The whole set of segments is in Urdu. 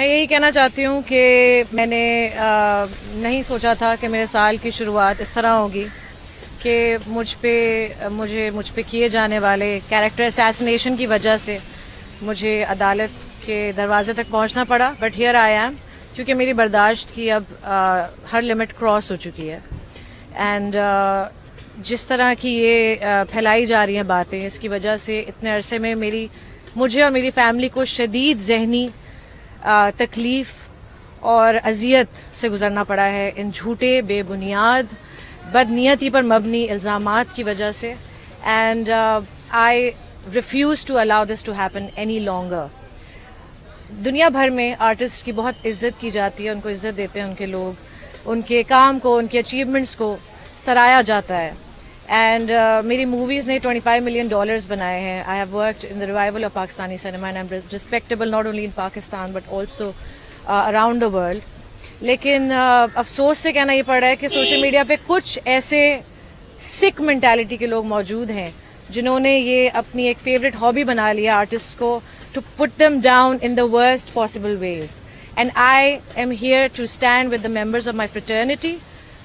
میں یہی کہنا چاہتی ہوں کہ میں نے نہیں سوچا تھا کہ میرے سال کی شروعات اس طرح ہوگی کہ مجھ پہ کیے جانے والے کیریکٹر اسیسینیشن کی وجہ سے مجھے عدالت کے دروازے تک پہنچنا پڑا. بٹ ہیئر آئی ایم، کیونکہ میری برداشت کی اب ہر لمٹ کراس ہو چکی ہے. اینڈ جس طرح کی یہ پھیلائی جا رہی ہیں باتیں، اس کی وجہ سے اتنے عرصے میں مجھے اور میری فیملی کو شدید ذہنی تکلیف اور اذیت سے گزرنا پڑا ہے ان جھوٹے بے بنیاد بدنیتی پر مبنی الزامات کی وجہ سے. And I refuse to allow this to happen any longer. دنیا بھر میں آرٹسٹ کی بہت عزت کی جاتی ہے، ان کو عزت دیتے ہیں ان کے لوگ، ان کے کام کو، ان کے اچیومنٹس کو سراہا جاتا ہے. اینڈ میری موویز نے $25 ملین بنائے ہیں. I have worked in the revival of Pakistani cinema and I M respectable not only in Pakistan but also around the world. لیکن افسوس سے کہنا یہ پڑ رہا ہے کہ سوشل میڈیا پہ کچھ ایسے سکھ مینٹیلٹی کے لوگ موجود ہیں جنہوں نے یہ اپنی ایک فیوریٹ ہابی بنا لیا آرٹسٹ کو، to put them down in the worst possible ways. And I am here to stand with the members of my fraternity.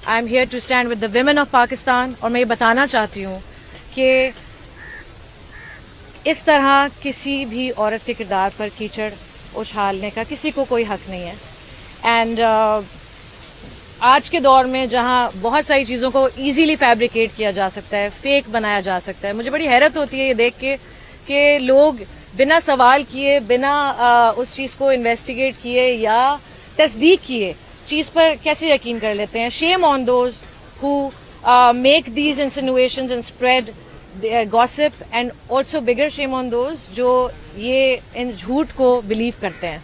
I am here to stand with the women of Pakistan. اور میں یہ بتانا چاہتی ہوں کہ اس طرح کسی بھی عورت کے کردار پر کیچڑ اچھالنے کا کسی کو کوئی حق نہیں ہے. اینڈ آج کے دور میں جہاں بہت ساری چیزوں کو ایزیلی فیبریکیٹ کیا جا سکتا ہے، فیک بنایا جا سکتا ہے، مجھے بڑی حیرت ہوتی ہے یہ دیکھ کے کہ لوگ بنا سوال کیے، بنا اس چیز کو انویسٹیگیٹ کیے یا تصدیق کیے چیز پر کیسے یقین کر لیتے ہیں. Shame on those who make these insinuations and spread gossip, and also bigger shame on those جو یہ ان جھوٹ کو بلیو کرتے ہیں.